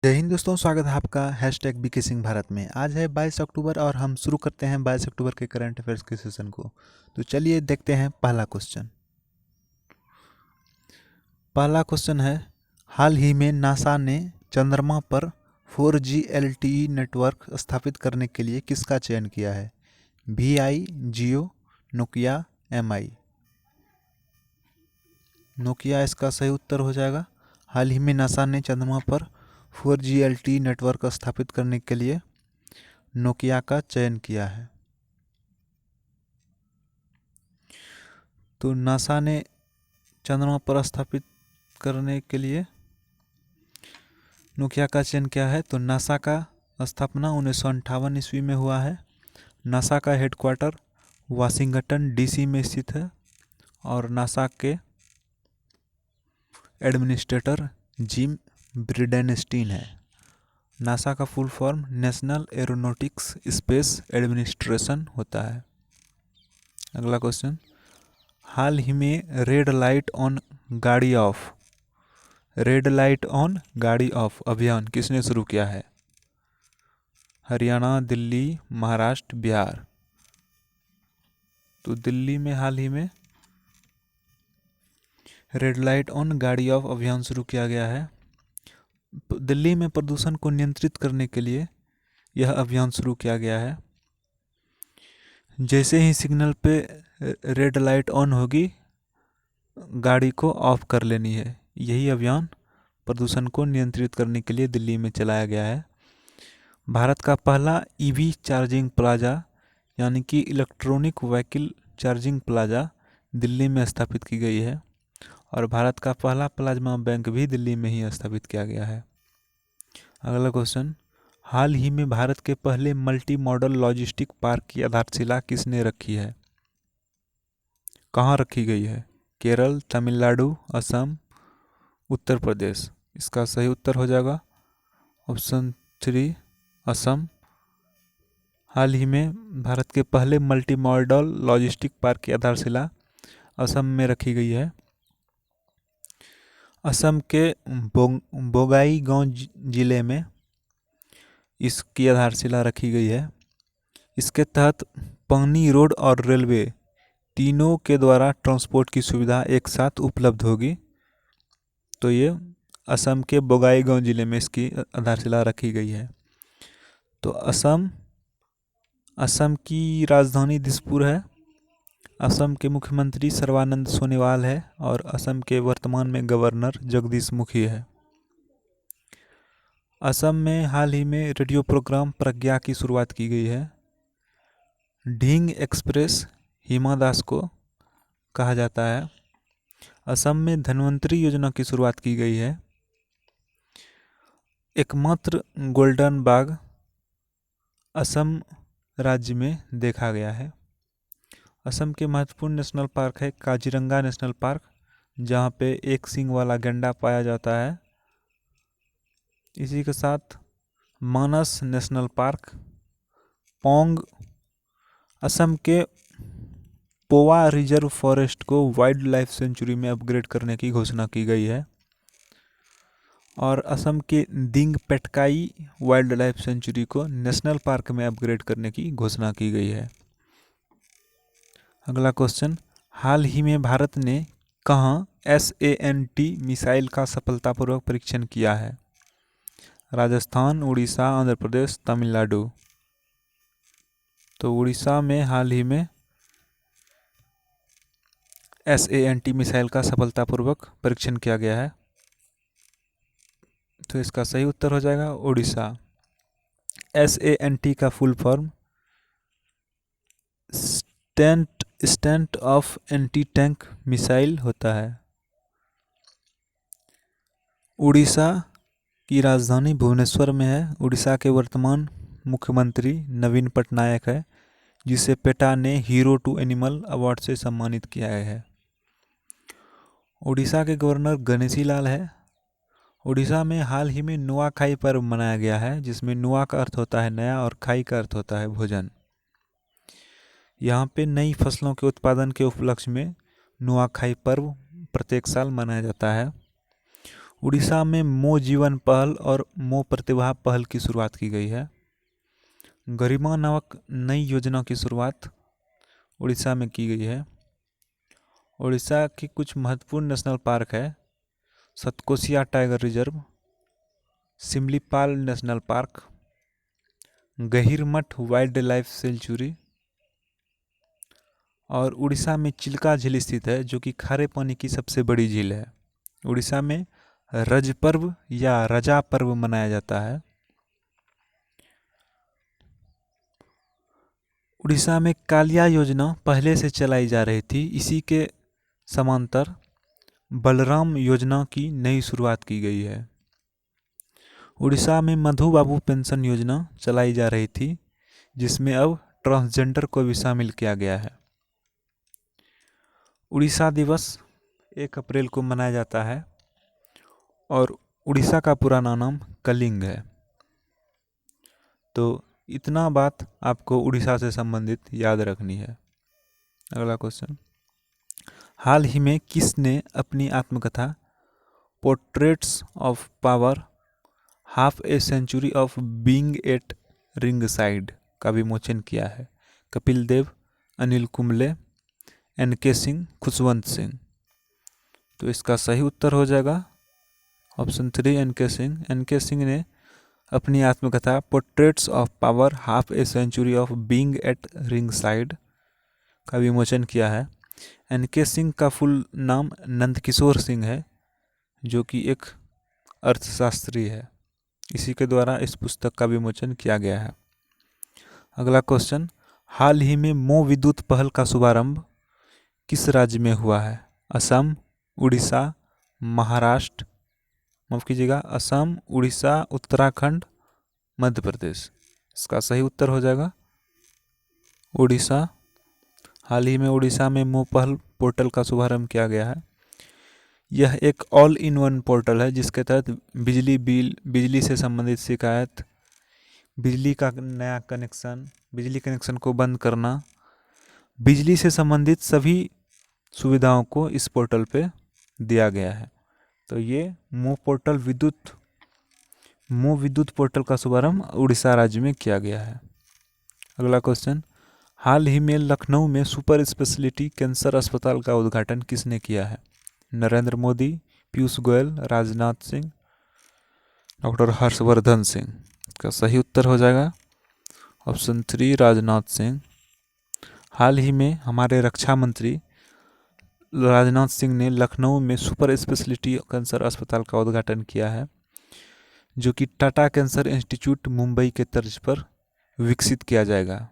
जय हिंद दोस्तों, स्वागत है आपका हैशटैग बीके सिंह भारत में। आज है 22 अक्टूबर और हम शुरू करते हैं 22 अक्टूबर के करंट अफेयर्स के सेशन को। तो चलिए देखते हैं पहला क्वेश्चन। पहला क्वेश्चन है, हाल ही में नासा ने चंद्रमा पर 4G LTE नेटवर्क स्थापित करने के लिए किसका चयन किया है? VI, जियो, नोकिया, MI। नोकिया इसका सही उत्तर हो जाएगा। हाल ही में नासा ने चंद्रमा पर 4G LTE नेटवर्क स्थापित करने के लिए नोकिया का चयन किया है। तो नासा ने चंद्रमा पर स्थापित करने के लिए नोकिया का चयन किया है। तो नासा का स्थापना 1958 ईस्वी में हुआ है। नासा का हेडक्वार्टर वाशिंगटन DC में स्थित है और नासा के एडमिनिस्ट्रेटर जिम ब्रिडेनस्टीन है। नासा का full form national aeronautics space administration होता है। अगला क्वेश्चन, हाल ही में रेड लाइट ऑन गाड़ी ऑफ अभियान किसने शुरू किया है? हरियाणा, दिल्ली, महाराष्ट्र, बिहार। तो दिल्ली में हाल ही में रेड लाइट ऑन गाड़ी ऑफ अभियान शुरू किया गया है। दिल्ली में प्रदूषण को नियंत्रित करने के लिए यह अभियान शुरू किया गया है। जैसे ही सिग्नल पे रेड लाइट ऑन होगी, गाड़ी को ऑफ कर लेनी है। यही अभियान प्रदूषण को नियंत्रित करने के लिए दिल्ली में चलाया गया है। भारत का पहला EV चार्जिंग प्लाजा यानी कि electronic vehicle charging plaza Delhi में स्थापित की गई है और भारत का पहला प्लाज्मा बैंक भी दिल्ली में ही स्थापित किया गया है। अगला क्वेश्चन, हाल ही में भारत के पहले मल्टी मॉडल लॉजिस्टिक पार्क की आधारशिला किसने रखी है? कहाँ रखी गई है? केरल, तमिलनाडु, असम, उत्तर प्रदेश। इसका सही उत्तर हो जाएगा ऑप्शन 3 असम। हाल ही में भारत के पहले मल्टी मॉडल लॉजिस्टिक पार्क की आधारशिला असम में रखी गई है। असम के बोगाईगांव जिले में इसकी आधारशिला रखी गई है। इसके तहत पगनी रोड और रेलवे तीनों के द्वारा ट्रांसपोर्ट की सुविधा एक साथ उपलब्ध होगी। तो ये असम के बोगाईगांव जिले में इसकी आधारशिला रखी गई है। तो असम की राजधानी दिसपुर है। असम के मुख्यमंत्री सर्बानंद सोनोवाल है और असम के वर्तमान में गवर्नर जगदीश मुखी है। असम में हाल ही में रेडियो प्रोग्राम प्रज्ञा की शुरुआत की गई है। ढींग एक्सप्रेस हिमा दास को कहा जाता है। असम में धन्वंतरी योजना की शुरुआत की गई है। एकमात्र गोल्डन बाघ असम राज्य में देखा गया है। असम के महत्वपूर्ण नेशनल पार्क है काजीरंगा नेशनल पार्क, जहाँ पे एक सींग वाला गैंडा पाया जाता है। इसी के साथ मानस नेशनल पार्क, पोंग। असम के पोवा रिजर्व फॉरेस्ट को वाइल्ड लाइफ सेंचुरी में अपग्रेड करने की घोषणा की गई है और असम के दिंग पेटकाई वाइल्ड लाइफ सेंचुरी को नेशनल पार्क में अपग्रेड करने की घोषणा की गई है। अगला क्वेश्चन, हाल ही में भारत ने कहाँ SANT मिसाइल का सफलतापूर्वक परीक्षण किया है? राजस्थान, उड़ीसा, आंध्र प्रदेश, तमिलनाडु। तो उड़ीसा में हाल ही में SANT मिसाइल का सफलतापूर्वक परीक्षण किया गया है। तो इसका सही उत्तर हो जाएगा उड़ीसा। SANT का full form stand of anti tank missile होता है। उड़ीसा की राजधानी भुवनेश्वर में है। उड़ीसा के वर्तमान मुख्यमंत्री नवीन पटनायक है, जिसे पेटा ने हीरो टू एनिमल अवार्ड से सम्मानित किया है। उड़ीसा के गवर्नर गणेशी लाल है। उड़ीसा में हाल ही में नुआखाई पर्व मनाया गया है, जिसमें नुआ का अर्थ होता है नया और खाई का अर्थ होता है भोजन। यहाँ पे नई फसलों के उत्पादन के उपलक्ष्य में नुआखाई पर्व प्रत्येक साल मनाया जाता है। उड़ीसा में मो जीवन पहल और मो प्रतिभा पहल की शुरुआत की गई है। गरिमा नामक नई योजना की शुरुआत उड़ीसा में की गई है। उड़ीसा की कुछ महत्वपूर्ण नेशनल पार्क है: Satkosia tiger reserve, Similipal national park, Gahirmatha wildlife sanctuary, और उड़ीसा में चिल्का झील स्थित है जो कि खारे पानी की सबसे बड़ी झील है। उड़ीसा में रज पर्व या रजा पर्व मनाया जाता है। उड़ीसा में कालिया योजना पहले से चलाई जा रही थी। इसी के समांतर बलराम योजना की नई शुरुआत की गई है। उड़ीसा में मधु बाबू पेंशन योजना चलाई जा रही थी, जिसमें अब ट्रांसजेंडर को भी शामिल किया गया है। उड़ीसा दिवस 1 अप्रैल को मनाया जाता है और उड़ीसा का पुराना नाम कलिंग है। तो इतना बात आपको उड़ीसा से संबंधित याद रखनी है। अगला क्वेश्चन, हाल ही में किसने अपनी आत्मकथा portraits of power half a century of being at ringside का विमोचन किया है? कपिल देव, अनिल कुंबले, एन.के. सिंह, खुशवंत सिंह। तो इसका सही उत्तर हो जाएगा option 3 N K. Singh. N K. Singh ने अपनी आत्मकथा portraits of power half a century of being at ringside का विमोचन किया है। एन.के. सिंह का फुल नाम नंदकिशोर सिंह है, जो कि एक अर्थशास्त्री है। इसी के द्वारा इस पुस्तक का विमोचन किया गया है। अगला क्वेश्चन, हाल ही में मो विद्युत पहल का शुभारंभ किस राज्य में हुआ है? असम, उड़ीसा, महाराष्ट्र, माफ कीजिएगा, असम, उड़ीसा, उत्तराखंड, मध्य प्रदेश। इसका सही उत्तर हो जाएगा उड़ीसा। हाल ही में उड़ीसा में मो पहल पोर्टल का शुभारंभ किया गया है। यह एक ऑल इन वन पोर्टल है जिसके तहत बिजली बिल, बिजली से संबंधित शिकायत, बिजली का नया कनेक्शन, बिजली कनेक्शन को बंद करना, बिजली से संबंधित सभी सुविधाओं को इस पोर्टल पे दिया गया है। तो ये मो विद्युत पोर्टल का शुभारंभ उड़ीसा राज्य में किया गया है। अगला क्वेश्चन, हाल ही में लखनऊ में सुपर स्पेशलिटी कैंसर अस्पताल का उद्घाटन किसने किया है? नरेंद्र मोदी, पीयूष गोयल, राजनाथ सिंह, डॉक्टर हर्षवर्धन सिंह। का सही उत्तर हो जाएगा ऑप्शन 3 राजनाथ सिंह। हाल ही में हमारे रक्षा मंत्री राजनाथ सिंह ने लखनऊ में सुपर स्पेशलिटी कैंसर अस्पताल का उद्घाटन किया है, जो कि टाटा कैंसर इंस्टीट्यूट मुंबई के तर्ज पर विकसित किया जाएगा।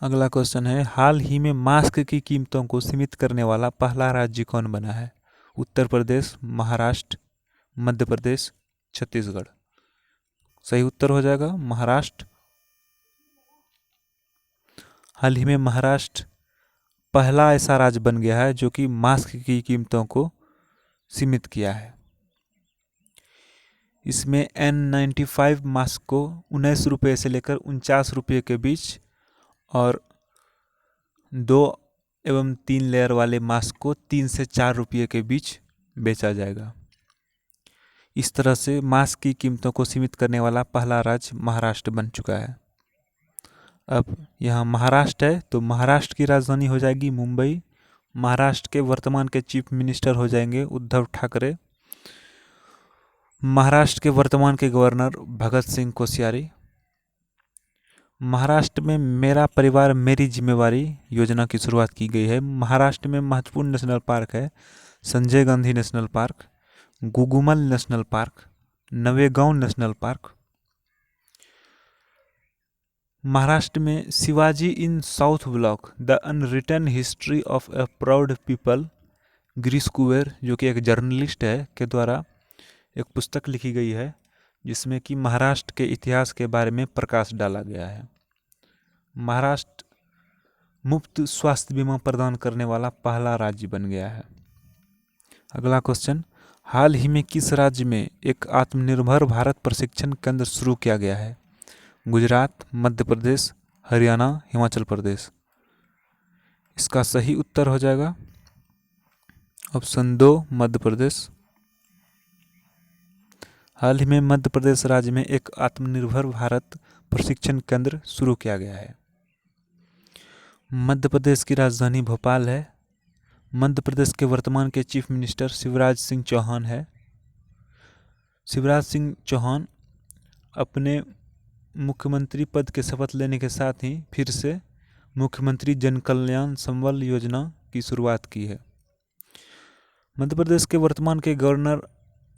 अगला क्वेश्चन है, हाल ही में मास्क की कीमतों को सीमित करने वाला पहला राज्य कौन बना है? उत्तर प्रदेश, महाराष्ट्र, मध्य प्रदेश, छत्तीसगढ़। सही उत्तर हो जाएगा महाराष्ट्र। हाल ही में महाराष्ट्र पहला ऐसा राज्य बन गया है जो कि मास्क की कीमतों को सीमित किया है। इसमें N95 मास्क को 19 रुपये से लेकर 49 रुपये के बीच और 2 एवं 3 लेयर वाले मास्क को 3 से 4 रुपये के बीच बेचा जाएगा। इस तरह से मास्क की कीमतों को सीमित करने वाला पहला राज्य महाराष्ट्र बन चुका है। अब यहाँ महाराष्ट्र है तो महाराष्ट्र की राजधानी हो जाएगी मुंबई। महाराष्ट्र के वर्तमान के चीफ मिनिस्टर हो जाएंगे उद्धव ठाकरे। महाराष्ट्र के वर्तमान के गवर्नर भगत सिंह कोश्यारी। महाराष्ट्र में मेरा परिवार मेरी जिम्मेवारी योजना की शुरुआत की गई है। महाराष्ट्र में महत्वपूर्ण नेशनल पार्क है Sanjay Gandhi national park, Gugamal national park, Navegaon national park. Maharashtra में Shivaji in South Block the unwritten history of a proud people, Girish Kuber जो कि एक जर्नलिस्ट है के द्वारा एक पुस्तक लिखी गई है जिसमें कि महाराष्ट्र के इतिहास के बारे में प्रकाश डाला गया है। महाराष्ट्र मुफ्त स्वास्थ्य बीमा प्रदान करने वाला पहला राज्य बन गया है। अगला क्वेश्चन, हाल ही में किस राज्य में एक आत्मनिर्भर भारत प्रशिक्षण केंद्र शुरू किया गया है? गुजरात, मध्य प्रदेश, हरियाणा, हिमाचल प्रदेश। इसका सही उत्तर हो जाएगा ऑप्शन 2 मध्य प्रदेश। हाल ही में मध्य प्रदेश राज्य में एक आत्मनिर्भर भारत प्रशिक्षण केंद्र शुरू किया गया है। मध्य प्रदेश की राजधानी भोपाल है। मध्य प्रदेश के वर्तमान के चीफ मिनिस्टर शिवराज सिंह चौहान है। शिवराज सिंह चौहान अपने मुख्यमंत्री पद के शपथ लेने के साथ ही फिर से मुख्यमंत्री जन कल्याण संबल योजना की शुरुआत की है। मध्य प्रदेश के वर्तमान के गवर्नर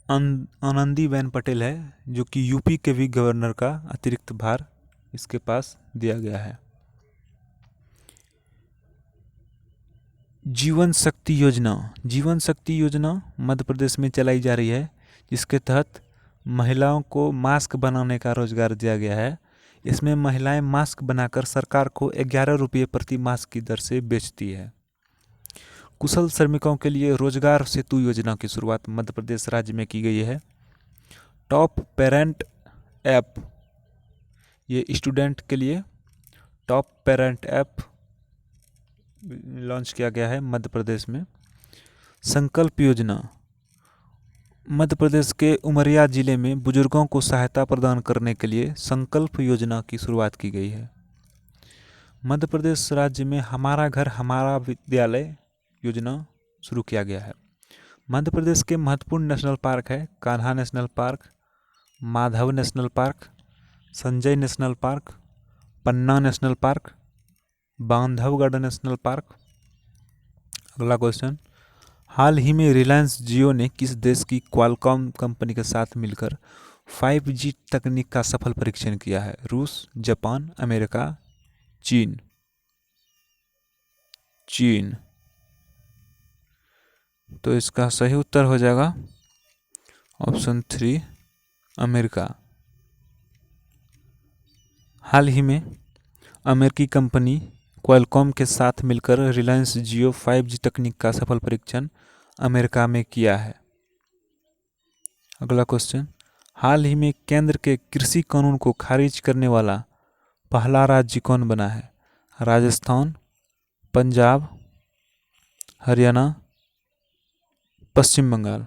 आनंदीबेन पटेल है, जो कि यूपी के भी गवर्नर का अतिरिक्त भार इसके पास दिया गया है। जीवन शक्ति योजना। जीवन शक्ति योजना मध्य प्रदेश में चलाई जा रही है, जिसके तहत महिलाओं को मास्क बनाने का रोजगार दिया गया है। इसमें महिलाएं मास्क बनाकर सरकार को 11 रुपये प्रति मास्क की दर से बेचती है। कुशल श्रमिकों के लिए रोजगार सेतु योजना की शुरुआत मध्य प्रदेश राज्य में की गई है। टॉप पेरेंट ऐप, ये स्टूडेंट के लिए टॉप पेरेंट ऐप लॉन्च किया गया है मध्य प्रदेश में। संकल्प योजना, मध्य प्रदेश के उमरिया जिले में बुजुर्गों को सहायता प्रदान करने के लिए संकल्प योजना की शुरुआत की गई है। मध्य प्रदेश राज्य में हमारा घर हमारा विद्यालय योजना शुरू किया गया है। मध्य प्रदेश के महत्वपूर्ण नेशनल पार्क है Kanha national park, Madhav national park, Sanjay national park, Panna national park, Bandhavgarh national park. अगला क्वेश्चन, हाल ही में रिलायंस जियो ने किस देश की क्वालकॉम कंपनी के साथ मिलकर 5G तकनीक का सफल परीक्षण किया है? रूस, जापान, अमेरिका, चीन। चीन। तो इसका सही उत्तर हो जाएगा ऑप्शन 3 अमेरिका। हाल ही में अमेरिकी कंपनी क्वालकॉम के साथ मिलकर रिलायंस जियो 5G तकनीक का सफल परीक्षण अमेरिका में किया है। अगला क्वेश्चन, हाल ही में केंद्र के कृषि कानून को खारिज करने वाला पहला राज्य कौन बना है? राजस्थान, पंजाब, हरियाणा, पश्चिम बंगाल।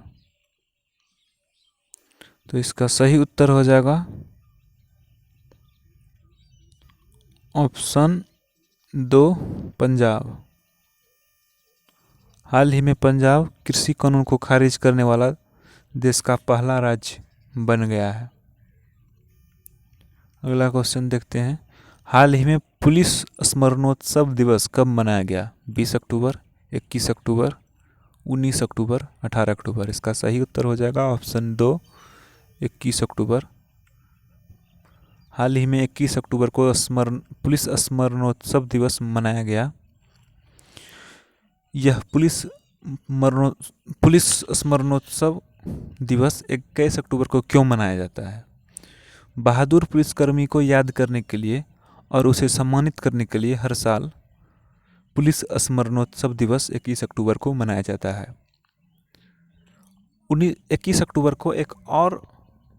तो इसका सही उत्तर हो जाएगा ऑप्शन 2 पंजाब। हाल ही में पंजाब कृषि कानून को खारिज करने वाला देश का पहला राज्य बन गया है। अगला क्वेश्चन देखते हैं, हाल ही में पुलिस स्मरणोत्सव दिवस कब मनाया गया? 20 अक्टूबर, 21 अक्टूबर, 19 अक्टूबर, 18 अक्टूबर। इसका सही उत्तर हो जाएगा ऑप्शन 2 21 अक्टूबर। हाल ही में 21 अक्टूबर को पुलिस स्मरणोत्सव दिवस मनाया गया। यह पुलिस स्मरणोत्सव दिवस 21 अक्टूबर को क्यों मनाया जाता है? बहादुर पुलिसकर्मी को याद करने के लिए और उसे सम्मानित करने के लिए हर साल पुलिस स्मरणोत्सव दिवस 21 अक्टूबर को मनाया जाता है। 21 अक्टूबर को एक और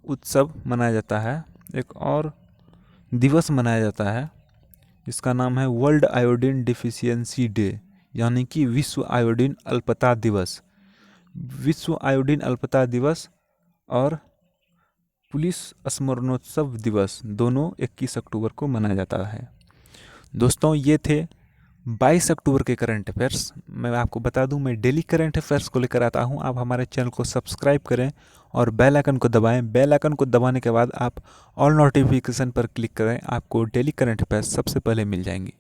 उत्सव मनाया जाता है, एक और दिवस मनाया जाता है, जिसका नाम है वर्ल्ड आयोडीन डिफिशियंसी डे, यानी कि विश्व आयोडीन अल्पता दिवस। विश्व आयोडीन अल्पता दिवस और पुलिस स्मरणोत्सव दिवस दोनों 21 अक्टूबर को मनाया जाता है। दोस्तों, ये थे 22 अक्टूबर के करंट अफेयर्स। मैं आपको बता दूं, मैं डेली करंट अफेयर्स को लेकर आता हूं। आप हमारे चैनल को सब्सक्राइब करें और बेल आइकन को दबाएं। बेल आइकन को दबाने के बाद आप ऑल नोटिफिकेशन पर क्लिक करें, आपको डेली करंट अफेयर्स सबसे पहले मिल जाएंगी।